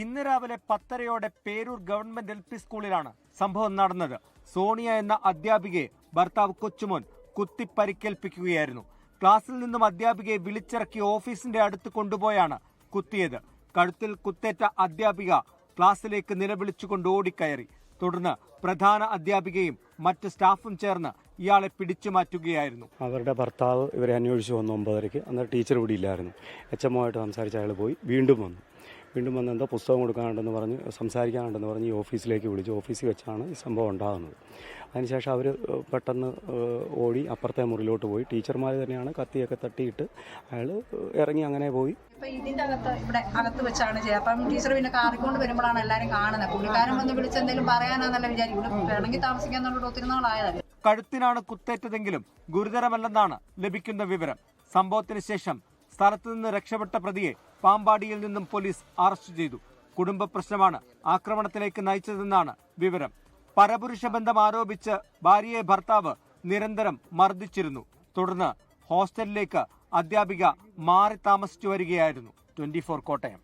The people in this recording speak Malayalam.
ഇന്ന് രാവിലെ 10:30 പേരൂർ ഗവൺമെന്റ് LP സ്കൂളിലാണ് സംഭവം നടന്നത്. സോണിയ എന്ന അധ്യാപികയെ ഭർത്താവ് കൊച്ചുമോൻ കുത്തി പരിക്കേൽപ്പിക്കുകയായിരുന്നു. ക്ലാസ്സിൽ നിന്നും അധ്യാപികയെ വിളിച്ചിറക്കി ഓഫീസിന്റെ അടുത്ത് കൊണ്ടുപോയാണ് കുത്തിയത്. കഴുത്തിൽ കുത്തേറ്റ അധ്യാപിക ക്ലാസ്സിലേക്ക് നിലവിളിച്ചുകൊണ്ട് ഓടിക്കയറി. തുടർന്ന് പ്രധാന അധ്യാപികയും മറ്റ് സ്റ്റാഫും ചേർന്ന് ഇയാളെ പിടിച്ചു മാറ്റുകയായിരുന്നു. അവരുടെ ഭർത്താവ് ഇവരെ അന്വേഷിച്ച് വന്നു 9:30. അന്നേരം ടീച്ചർ ഇവിടെ ഇല്ലായിരുന്നു. HMO ആയിട്ട് സംസാരിച്ച അയാൾ പോയി വീണ്ടും വന്ന് എന്തോ പുസ്തകം കൊടുക്കാനുണ്ടെന്ന് പറഞ്ഞ് സംസാരിക്കാനുണ്ടെന്ന് പറഞ്ഞ് ഈ ഓഫീസിലേക്ക് വിളിച്ചു. ഓഫീസിൽ വെച്ചാണ് ഈ സംഭവം ഉണ്ടാകുന്നത്. അതിനുശേഷം അവർ പെട്ടെന്ന് ഓടി അപ്പുറത്തെ മുറിയിലോട്ട് പോയി. ടീച്ചർമാർ തന്നെയാണ് കത്തിയൊക്കെ തട്ടിയിട്ട് അയാൾ ഇറങ്ങി അങ്ങനെ പോയി. ഇതിന്റെ ഇവിടെ അകത്ത് വെച്ചാണ് ചെയ്യുക. അപ്പം ടീച്ചർ പിന്നെ കാറിക്കൊണ്ട് വരുമ്പോഴാണ് എല്ലാവരും കാണുന്നത്. പുള്ളിക്കാരൻ വന്ന് വിളിച്ച് എന്തെങ്കിലും പറയാനാന്നല്ല വിചാരിക്കും. ഇവിടെ വേണമെങ്കിൽ താമസിക്കാൻ നമ്മൾ ഒത്തിരി നാളായതല്ലേ. കഴുത്തിനാണ് കുത്തേറ്റതെങ്കിലും ഗുരുതരമല്ലെന്നാണ് ലഭിക്കുന്ന വിവരം. സംഭവത്തിന് ശേഷം സ്ഥലത്തു നിന്ന് രക്ഷപ്പെട്ട പ്രതിയെ പാമ്പാടിയിൽ നിന്നും പോലീസ് അറസ്റ്റ് ചെയ്തു. കുടുംബ പ്രശ്നമാണ് ആക്രമണത്തിലേക്ക് നയിച്ചതെന്നാണ് വിവരം. പരപുരുഷ ബന്ധം ആരോപിച്ച് ഭാര്യയെ ഭർത്താവ് നിരന്തരം മർദ്ദിച്ചിരുന്നു. തുടർന്ന് ഹോസ്റ്റലിലേക്ക് അധ്യാപിക മാറി താമസിച്ചു വരികയായിരുന്നു. 24 കോട്ടയം.